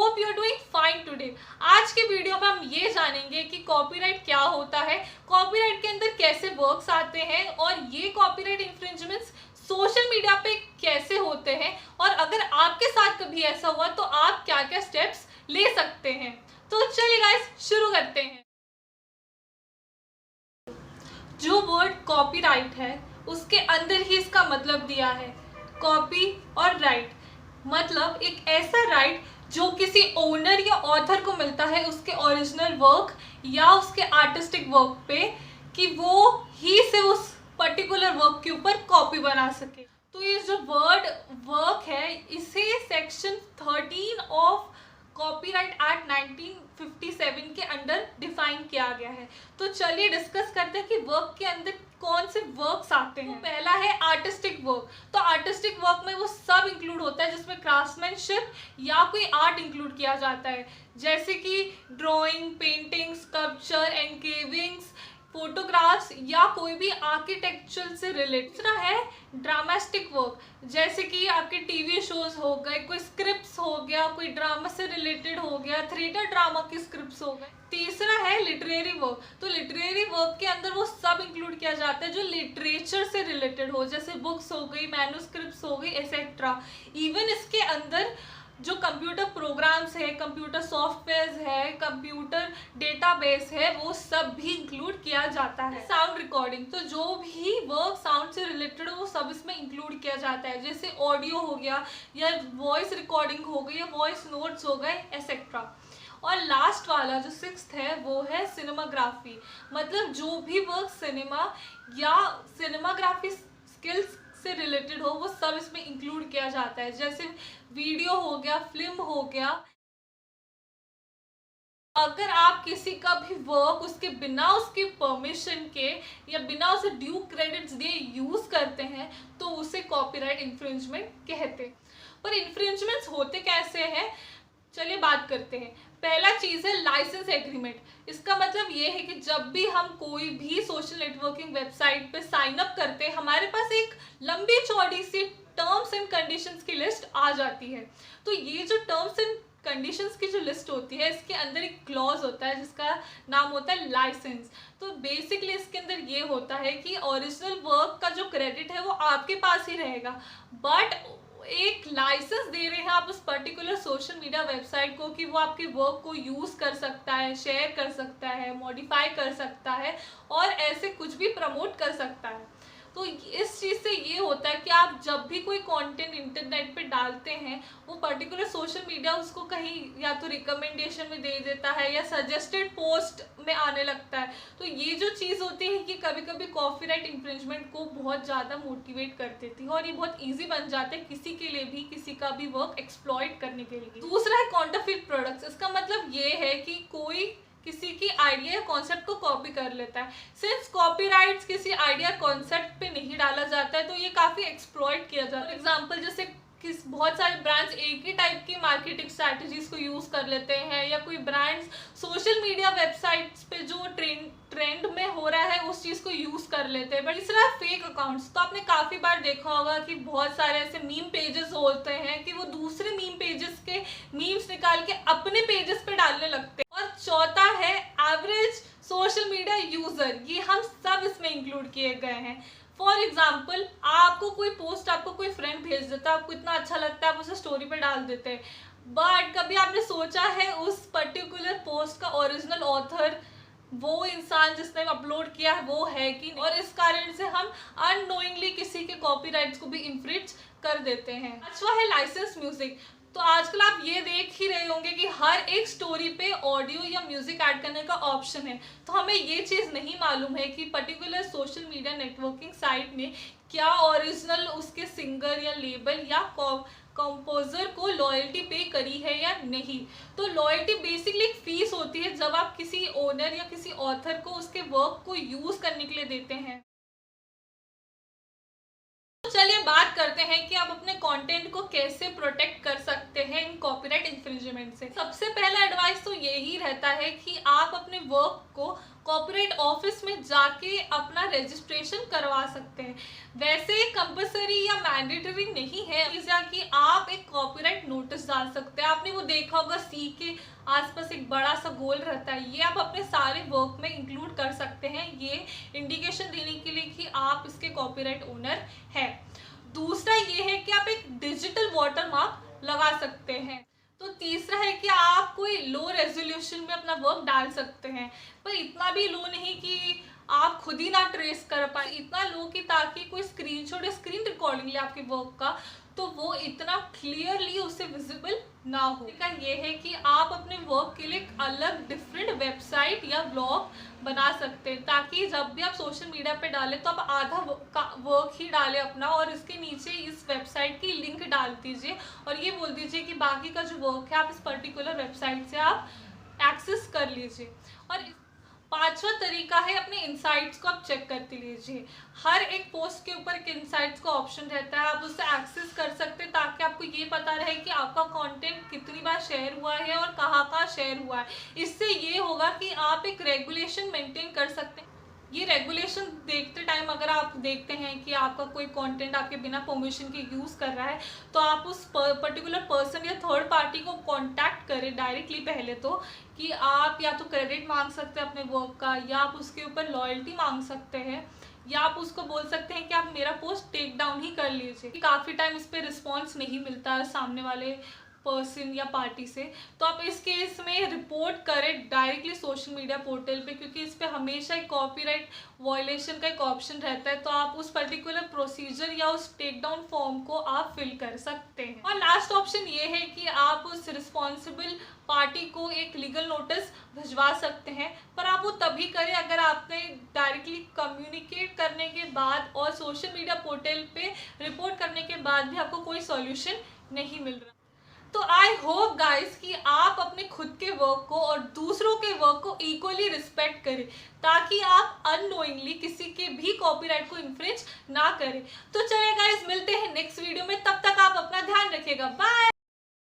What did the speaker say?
Hope you are doing fine today. आज के video में हम ये जानेंगे कि कॉपीराइट क्या होता है, कॉपीराइट के अंदर कैसे वर्क्स आते हैं और ये कॉपीराइट इंफ्रिंजमेंट्स सोशल मीडिया पे कैसे होते हैं, और अगर आपके साथ कभी ऐसा हुआ तो आप क्या क्या स्टेप्स ले सकते हैं। तो चलिए गाइस शुरू करते हैं। जो वर्ड कॉपीराइट है उसके अंदर ही इसका मतलब दिया है, कॉपी और राइट। मतलब एक ऐसा राइट जो किसी ओनर या ऑथर को मिलता है उसके ओरिजिनल वर्क या उसके आर्टिस्टिक वर्क पे, कि वो ही से उस पर्टिकुलर वर्क के ऊपर कॉपी बना सके। तो ये जो वर्ड वर्क है इसे सेक्शन 13 ऑफ कॉपीराइट एक्ट 1957 के अंडर डिफाइन किया गया है। तो चलिए डिस्कस करते हैं कि वर्क के अंदर कौन से वर्क्स आते हैं। तो पहला है आर्टिस्टिक वर्क। तो आर्टिस्टिक वर्क में वो सब इंक्लूड होता है जिसमें क्राफ्ट्समैनशिप या कोई आर्ट इंक्लूड किया जाता है, जैसे कि ड्राइंग, पेंटिंग, स्कल्पचर, एनकेविंग्स, फोटोग्राफ्स या कोई भी आर्किटेक्चर से रिलेटेड। दूसरा है ड्रामेस्टिक वर्क, जैसे कि आपके टीवी शोज हो गए, कोई स्क्रिप्ट्स हो गया, कोई ड्रामा से रिलेटेड हो गया, थिएटर ड्रामा की स्क्रिप्ट्स हो गए। तीसरा है लिटरेरी वर्क। तो लिटरेरी वर्क के अंदर वो सब इंक्लूड किया जाता है जो लिटरेचर से रिलेटेड हो, जैसे बुक्स हो गई, मैन्युस्क्रिप्ट्स हो गई, एक्सेट्रा। इवन इसके अंदर जो कंप्यूटर प्रोग्राम्स है, कंप्यूटर सॉफ्टवेयर है, कंप्यूटर डेटाबेस है, वो सब भी इंक्लूड किया जाता है। साउंड रिकॉर्डिंग, तो जो भी वर्क साउंड से रिलेटेड हो वो सब इसमें इंक्लूड किया जाता है, जैसे ऑडियो हो गया या वॉइस रिकॉर्डिंग हो गई या वॉइस नोट्स हो गए, एक्सेट्रा। और लास्ट वाला जो सिक्स्थ है वो है सिनेमाग्राफी। मतलब जो भी वर्क सिनेमा या सिनेमाग्राफी स्किल्स से रिलेटेड हो वो सब इसमें इंक्लूड किया जाता है, जैसे वीडियो हो गया, फिल्म हो गया। अगर आप किसी का भी वर्क उसके बिना उसके परमिशन के या बिना उसे ड्यू क्रेडिट्स दिए यूज करते हैं तो उसे कॉपीराइट इंफ्रिंजमेंट कहते हैं। पर इंफ्रिंजमेंट्स होते कैसे हैं, चलिए बात करते हैं। पहला चीज है लाइसेंस एग्रीमेंट। इसका मतलब ये है कि जब भी हम कोई भी सोशल नेटवर्किंग वेबसाइट पे साइन अप करते हैं हमारे पास एक लंबी चौड़ी सी टर्म्स एंड कंडीशंस की लिस्ट आ जाती है। तो ये जो टर्म्स एंड कंडीशंस की जो लिस्ट होती है इसके अंदर एक क्लॉज होता है जिसका नाम होता है लाइसेंस। तो बेसिकली इसके अंदर ये होता है कि ओरिजिनल वर्क का जो क्रेडिट है वो आपके पास ही रहेगा, बट एक लाइसेंस दे रहे हैं आप उस पर्टिकुलर सोशल मीडिया वेबसाइट को कि वो आपके वर्क को यूज कर सकता है, शेयर कर सकता है, मॉडिफाई कर सकता है और ऐसे कुछ भी प्रमोट कर सकता है। तो इस चीज़ से ये होता है कि आप जब भी कोई कंटेंट इंटरनेट पे डालते हैं वो पर्टिकुलर सोशल मीडिया उसको कहीं या तो रिकमेंडेशन में दे देता है या सजेस्टेड पोस्ट में आने लगता है। तो ये जो चीज़ होती है कि कभी कभी कॉपीराइट इंफ्रिंजमेंट को बहुत ज़्यादा मोटिवेट कर देती है और ये बहुत ईजी बन जाता है किसी के लिए भी किसी का भी वर्क एक्सप्लॉइट करने के लिए। दूसरा है कॉन्टरफिट प्रोडक्ट्स। इसका मतलब ये है कि कोई किसी की आइडिया या कॉन्सेप्ट को कॉपी कर लेता है। सिंस कॉपीराइट्स किसी आइडिया कॉन्सेप्ट पे नहीं डाला जाता है तो ये काफ़ी एक्सप्लॉइट किया जाता है। एग्जांपल जैसे बहुत सारे ब्रांड्स एक ही टाइप की मार्केटिंग स्ट्रैटेजीज को यूज कर लेते हैं, या कोई ब्रांड्स सोशल मीडिया वेबसाइट्स पे जो ट्रेंड में हो रहा है उस चीज़ को यूज कर लेते हैं। बट तीसरा फेक अकाउंट्स। तो आपने काफ़ी बार देखा होगा कि बहुत सारे ऐसे मीम पेजेस होते हैं कि वो दूसरे मीम पेजेस के मीम्स निकाल के अपने पेजेस पे डालने लगते हैं। और चौथा है एवरेज सोशल मीडिया यूजर। ये हम सब इसमें इंक्लूड किए गए हैं। फॉर एग्जाम्पल आपको कोई पोस्ट आपको कोई फ्रेंड भेज देता है, आपको इतना अच्छा लगता है आप उसे स्टोरी पे डाल देते हैं, बट कभी आपने सोचा है उस पर्टिकुलर पोस्ट का ओरिजिनल ऑथर वो इंसान जिसने अपलोड किया है वो है कि नहीं, और इस कारण से हम अननोइंगली किसी के कॉपीराइट्स को भी इन्फ्रिंज कर देते हैं। पांचवा है लाइसेंस म्यूजिक। तो आजकल आप ये देख ही रहे होंगे कि हर एक स्टोरी पे ऑडियो या म्यूजिक ऐड करने का ऑप्शन है। तो हमें ये चीज़ नहीं मालूम है कि particular social media networking site ने क्या ओरिजिनल उसके सिंगर या लेबल या कंपोजर को लॉयल्टी पे करी है या नहीं। तो लॉयल्टी बेसिकली एक फीस होती है जब आप किसी ओनर या किसी ऑथर को उसके वर्क को यूज करने के लिए देते हैं। चलिए बात करते हैं कि आप अपने कंटेंट को कैसे प्रोटेक्ट कर सकते हैं इन कॉपीराइट इंफ्रिंजमेंट से। सबसे पहला एडवाइस तो यही रहता है कि आप अपने वर्क को कॉपीराइट ऑफिस में जाके अपना रजिस्ट्रेशन करवा सकते हैं। वैसे कंपलसरी या मैंडेटरी नहीं है कि आप एक कॉपीराइट नोटिस डाल सकते हैं। आपने वो देखा होगा, सी के आसपास एक बड़ा सा गोल रहता है, ये आप अपने सारे वर्क में इंक्लूड कर सकते हैं, ये इंडिकेशन देने के लिए कि आप इसके कॉपीराइट ओनर हैं। दूसरा ये है कि आप एक डिजिटल वाटरमार्क लगा सकते हैं। तो तीसरा है कि आप कोई लो रेजोल्यूशन में अपना वर्क डाल सकते हैं, पर इतना भी लो नहीं कि आप खुद ही ना ट्रेस कर पाए, इतना लो कि ताकि कोई स्क्रीनशॉट या स्क्रीन रिकॉर्डिंग ले आपके वर्क का तो वो इतना क्लियरली उसे विजिबल ना हो। ये है कि आप अपने वर्क के लिए एक अलग डिफरेंट वेबसाइट या ब्लॉग बना सकते हैं, ताकि जब भी आप सोशल मीडिया पे डालें तो आप आधा वर्क ही डालें अपना, और इसके नीचे इस वेबसाइट की लिंक डाल दीजिए और ये बोल दीजिए कि बाकी का जो वर्क है आप इस पर्टिकुलर वेबसाइट से आप एक्सेस कर लीजिए। और पांचवा तरीका है अपने इनसाइट्स को आप चेक करते लीजिए। हर एक पोस्ट के ऊपर एक इनसाइट्स का ऑप्शन रहता है, आप उससे एक्सेस कर सकते हैं ताकि आपको ये पता रहे कि आपका कंटेंट कितनी बार शेयर हुआ है और कहाँ शेयर हुआ है। इससे ये होगा कि आप एक रेगुलेशन मेंटेन कर सकते हैं। ये रेगुलेशन देखते टाइम अगर आप देखते हैं कि आपका कोई कंटेंट आपके बिना परमिशन के यूज़ कर रहा है, तो आप उस पर्टिकुलर पर्सन या थर्ड पार्टी को कांटेक्ट करें डायरेक्टली पहले तो, कि आप या तो क्रेडिट मांग सकते हैं अपने वर्क का, या आप उसके ऊपर लॉयल्टी मांग सकते हैं, या आप उसको बोल सकते हैं कि आप मेरा पोस्ट टेक डाउन ही कर लीजिए। काफ़ी टाइम इस पर रिस्पॉन्स नहीं मिलता है सामने वाले पर्सन या पार्टी से, तो आप इस केस में रिपोर्ट करें डायरेक्टली सोशल मीडिया पोर्टल पे, क्योंकि इस पे हमेशा एक कॉपीराइट वायलेशन का एक ऑप्शन रहता है। तो आप उस पर्टिकुलर प्रोसीजर या उस टेक डाउन फॉर्म को आप फिल कर सकते हैं। और लास्ट ऑप्शन ये है कि आप उस रिस्पॉन्सिबल पार्टी को एक लीगल नोटिस भिजवा सकते हैं, पर आप वो तभी करें अगर आपने डायरेक्टली कम्युनिकेट करने के बाद और सोशल मीडिया पोर्टल पे रिपोर्ट करने के बाद भी आपको कोई सॉल्यूशन नहीं मिल रहा। तो आई होप गाइस कि आप अपने खुद के वर्क को और दूसरों के वर्क को इक्वली रिस्पेक्ट करें, ताकि आप अननोइंगली किसी के भी कॉपीराइट को इन्फ्रिंज ना करें। तो चलिए गाइस, मिलते हैं नेक्स्ट वीडियो में, तब तक आप अपना ध्यान रखिएगा। बाय।